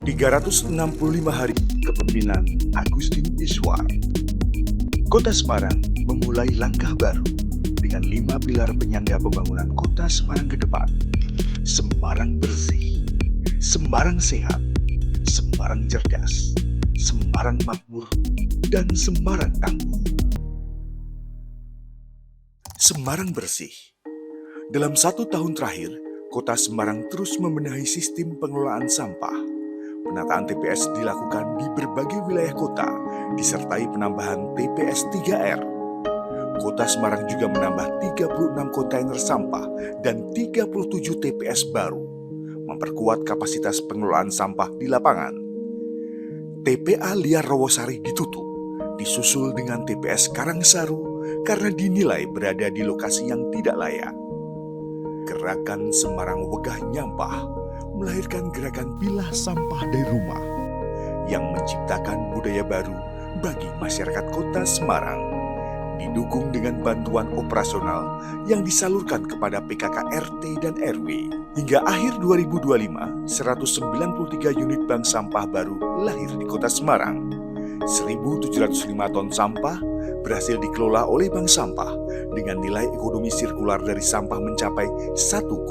365 hari kepemimpinan Agustin Iswar. Kota Semarang memulai langkah baru dengan 5 pilar penyangga pembangunan Kota Semarang ke depan. Semarang bersih, Semarang sehat, Semarang cerdas, Semarang makmur, dan Semarang tangguh. Semarang bersih. Dalam 1 tahun terakhir, Kota Semarang terus membenahi sistem pengelolaan sampah. Penataan TPS dilakukan di berbagai wilayah kota, disertai penambahan TPS 3R. Kota Semarang juga menambah 36 kontainer sampah dan 37 TPS baru, memperkuat kapasitas pengelolaan sampah di lapangan. TPA Liar Rawasari ditutup, disusul dengan TPS Karangsaru karena dinilai berada di lokasi yang tidak layak. Gerakan Semarang Wegah Nyampah melahirkan gerakan pilah sampah dari rumah yang menciptakan budaya baru bagi masyarakat Kota Semarang, didukung dengan bantuan operasional yang disalurkan kepada PKK RT dan RW. Hingga akhir 2025, 193 unit bank sampah baru lahir di Kota Semarang. 1.705 ton sampah berhasil dikelola oleh bank sampah dengan nilai ekonomi sirkular dari sampah mencapai 1,99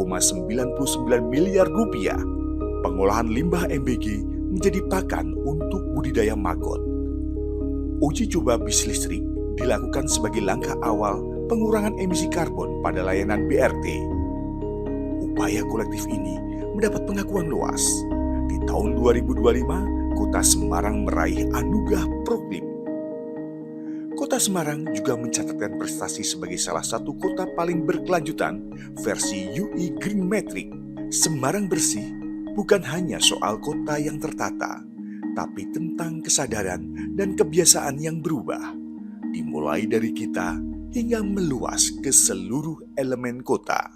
miliar rupiah. Pengolahan limbah MBG menjadi pakan untuk budidaya maggot. Uji coba bis listrik dilakukan sebagai langkah awal pengurangan emisi karbon pada layanan BRT. Upaya kolektif ini mendapat pengakuan luas. Di tahun 2025, Kota Semarang meraih anugerah Proklim. Kota Semarang juga mencatatkan prestasi sebagai salah satu kota paling berkelanjutan versi UI Green Metric. Semarang bersih bukan hanya soal kota yang tertata, tapi tentang kesadaran dan kebiasaan yang berubah, dimulai dari kita hingga meluas ke seluruh elemen kota.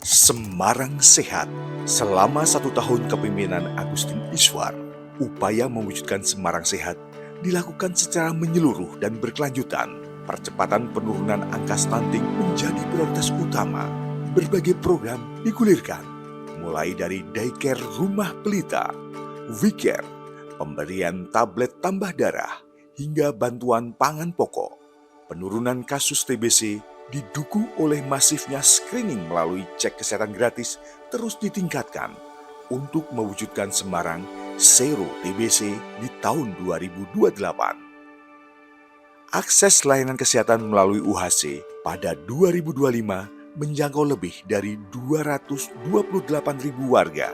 Semarang sehat. Selama 1 tahun kepemimpinan Agustin Iswar, upaya mewujudkan Semarang sehat dilakukan secara menyeluruh dan berkelanjutan. Percepatan penurunan angka stunting menjadi prioritas utama. Berbagai program digulirkan, mulai dari daycare rumah pelita, WeCare, pemberian tablet tambah darah, hingga bantuan pangan pokok. Penurunan kasus TBC didukung oleh masifnya screening melalui cek kesehatan gratis terus ditingkatkan untuk mewujudkan Semarang Zero TBC di tahun 2028. Akses layanan kesehatan melalui UHC pada 2025 menjangkau lebih dari 228.000 warga.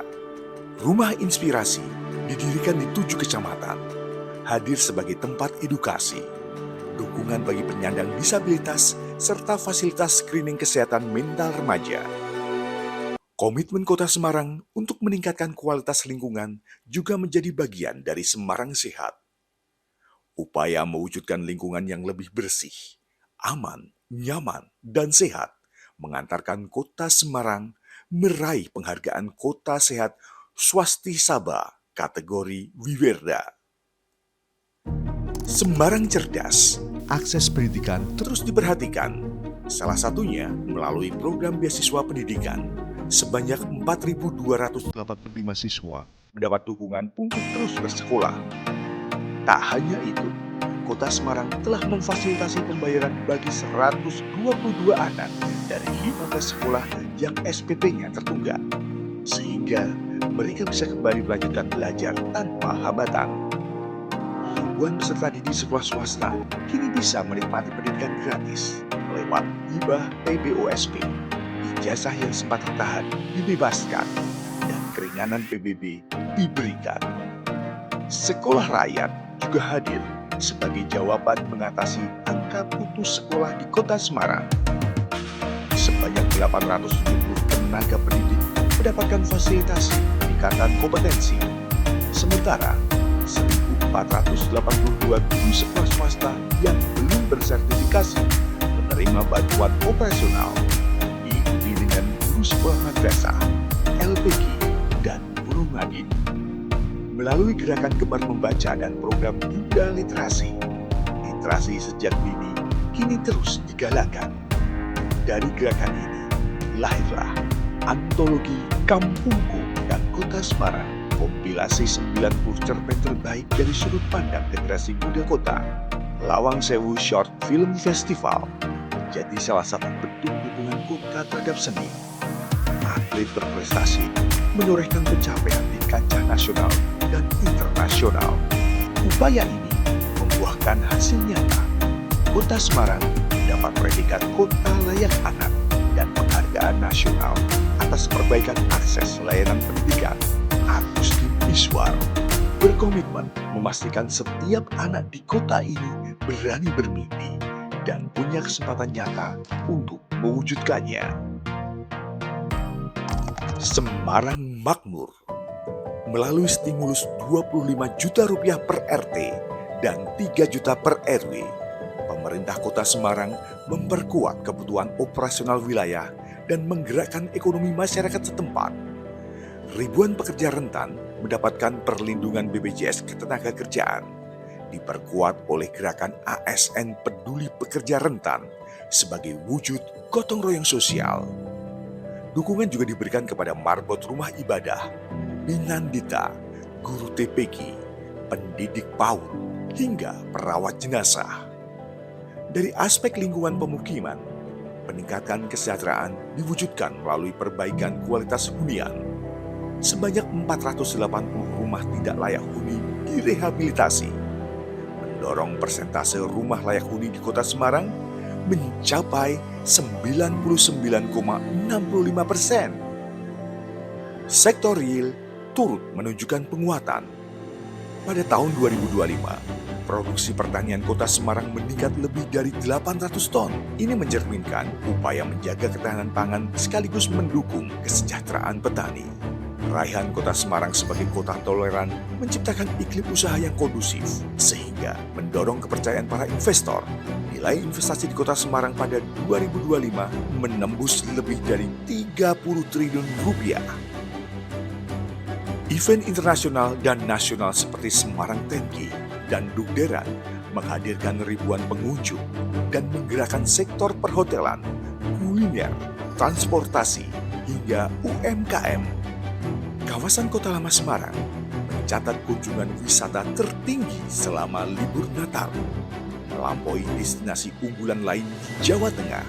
Rumah Inspirasi didirikan di 7 kecamatan, hadir sebagai tempat edukasi, dukungan bagi penyandang disabilitas, serta fasilitas screening kesehatan mental remaja. Komitmen Kota Semarang untuk meningkatkan kualitas lingkungan juga menjadi bagian dari Semarang Sehat. Upaya mewujudkan lingkungan yang lebih bersih, aman, nyaman, dan sehat mengantarkan Kota Semarang meraih penghargaan Kota Sehat Swastisaba kategori Wiwerda. Semarang cerdas. Akses pendidikan terus diperhatikan, salah satunya melalui program beasiswa pendidikan. Sebanyak 4.285 siswa mendapat dukungan untuk terus bersekolah. Tak hanya itu, Kota Semarang telah memfasilitasi pembayaran bagi 122 anak dari 15 sekolah yang SPP-nya tertunggak, sehingga mereka bisa kembali melanjutkan belajar tanpa hambatan. Ribuan peserta didik sekolah swasta kini bisa menikmati pendidikan gratis lewat hibah PBOSP. Ijazah yang sempat tertahan dibebaskan dan keringanan PBB diberikan. Sekolah rakyat juga hadir sebagai jawaban mengatasi angka putus sekolah di Kota Semarang. Sebanyak 870 tenaga pendidik mendapatkan fasilitas peningkatan kompetensi. Sementara 1.482 guru sekolah swasta yang belum bersertifikasi menerima bantuan operasional, diikuti dengan guru sekolah madrasah, LPG, dan guru madin. Melalui gerakan Gemar Membaca dan program Bunda Literasi, literasi sejak dini kini terus digalakkan. Dari gerakan ini, lahirlah antologi Kampungku dan Kota Semarang mengkompilasi 90 cerpen terbaik dari sudut pandang generasi muda kota. Lawang Sewu Short Film Festival menjadi salah satu bentuk dukungan kota terhadap seni. Atlet berprestasi menorehkan pencapaian di kancah nasional dan internasional. Upaya ini membuahkan hasil nyata. Kota Semarang mendapat predikat kota layak anak dan penghargaan nasional atas perbaikan akses layanan pendidikan. Agustin Iswar berkomitmen memastikan setiap anak di kota ini berani bermimpi dan punya kesempatan nyata untuk mewujudkannya. Semarang Makmur melalui stimulus 25 juta rupiah per RT dan 3 juta per RW, pemerintah kota Semarang memperkuat kebutuhan operasional wilayah dan menggerakkan ekonomi masyarakat setempat. Ribuan pekerja rentan mendapatkan perlindungan BPJS Ketenagakerjaan, diperkuat oleh gerakan ASN Peduli Pekerja Rentan sebagai wujud gotong royong sosial. Dukungan juga diberikan kepada marbot rumah ibadah, binandita, guru TPQ, pendidik PAUD, hingga perawat jenazah. Dari aspek lingkungan pemukiman, peningkatan kesejahteraan diwujudkan melalui perbaikan kualitas hunian. Sebanyak 480 rumah tidak layak huni direhabilitasi, mendorong persentase rumah layak huni di kota Semarang mencapai 99,65%. Sektor real turut menunjukkan penguatan. Pada tahun 2025, produksi pertanian kota Semarang meningkat lebih dari 800 ton. Ini mencerminkan upaya menjaga ketahanan pangan sekaligus mendukung kesejahteraan petani. Raihan kota Semarang sebagai kota toleran menciptakan iklim usaha yang kondusif, sehingga mendorong kepercayaan para investor. Nilai investasi di kota Semarang pada 2025 menembus lebih dari 30 triliun rupiah. Event internasional dan nasional seperti Semarang 10K dan Dugderan menghadirkan ribuan pengunjung dan menggerakkan sektor perhotelan, kuliner, transportasi, hingga UMKM. Kawasan Kota Lama Semarang mencatat kunjungan wisata tertinggi selama libur Natal, melampaui destinasi unggulan lain di Jawa Tengah.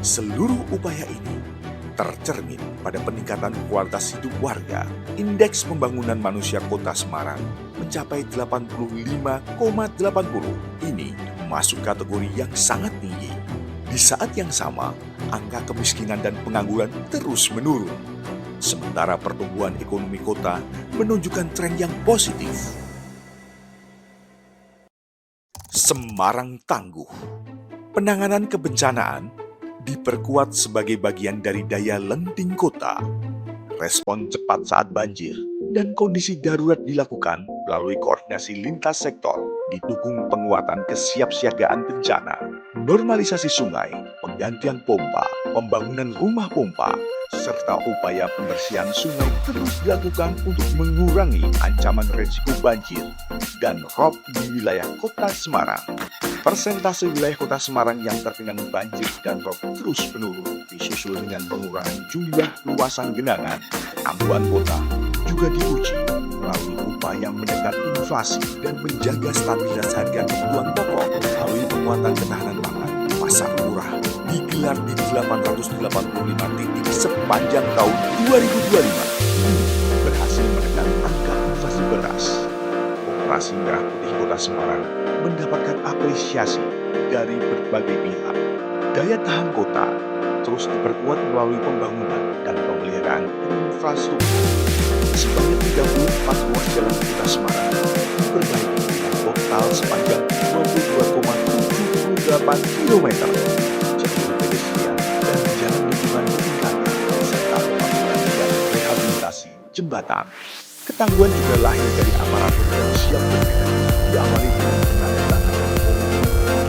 Seluruh upaya ini tercermin pada peningkatan kualitas hidup warga. Indeks pembangunan manusia kota Semarang mencapai 85,80. Ini masuk kategori yang sangat tinggi. Di saat yang sama, angka kemiskinan dan pengangguran terus menurun. Sementara pertumbuhan ekonomi kota menunjukkan tren yang positif. Semarang Tangguh. Penanganan kebencanaan diperkuat sebagai bagian dari daya lenting kota. Respon cepat saat banjir dan kondisi darurat dilakukan melalui koordinasi lintas sektor, didukung penguatan kesiapsiagaan bencana, normalisasi sungai, penggantian pompa, pembangunan rumah pompa, serta upaya pembersihan sungai terus dilakukan untuk mengurangi ancaman risiko banjir dan rob di wilayah kota Semarang. Persentase wilayah kota Semarang yang tergenang banjir dan rob terus menurun, disusul dengan pengurangan jumlah luasan genangan. Ambulan kota juga diuji melalui upaya menekan inflasi dan menjaga stabilitas harga kebutuhan pokok melalui penguatan ketahanan pangan. Pasar murah digelar di 885 titik sepanjang tahun 2025. Berhasil menekan angka inflasi beras. Operasi Merah Putih Kota Semarang mendapatkan apresiasi dari berbagai pihak. Daya tahan kota terus diperkuat melalui pembangunan dan pemeliharaan infrastruktur. Sebanyak 34 ruas jalan kota Semarang diperbaiki dengan total sepanjang 22,78 km. Jalur pedestrian dan jalan lingkungan meningkatkan serta pembangunan dan rehabilitasi jembatan. Ketangguhan juga lahir dari aparatur yang siap bergerak, diawali dengan penandatanganan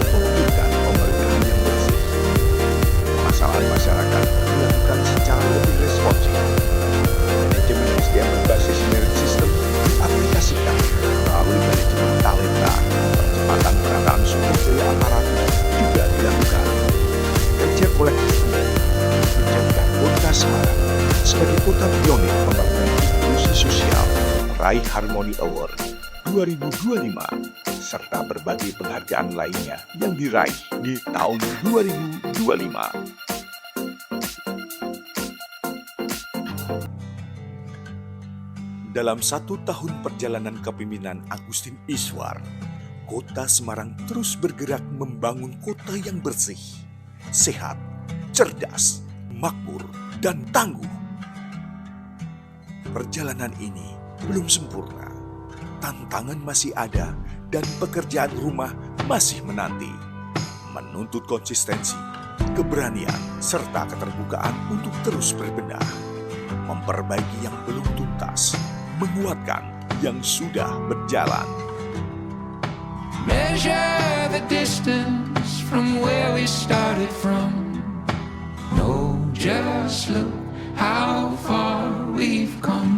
mewujudkan pemerintahan yang bersih. Permasalahan masyarakat dilakukan secara lebih responsif. Manajemen SDM berbasis merit system diaplikasikan melalui manajemen talenta. Percepatan penataan sumber daya aparatur juga dilakukan. Kerja kolektif ini menjadikan kota Semarang sebagai kota pionir pembangunan inklusi sosial peraih Harmony Award 2025, serta berbagai penghargaan lainnya yang diraih di tahun 2025. Dalam 1 tahun perjalanan kepemimpinan Agustin Iswar, Kota Semarang terus bergerak membangun kota yang bersih, sehat, cerdas, makmur, dan tangguh. Perjalanan ini belum sempurna. Tantangan masih ada dan pekerjaan rumah masih menanti. Menuntut konsistensi, keberanian, serta keterbukaan untuk terus berbenah. Memperbaiki yang belum tuntas, menguatkan yang sudah berjalan. Measure the distance from where we started from. No, just look how far we've come.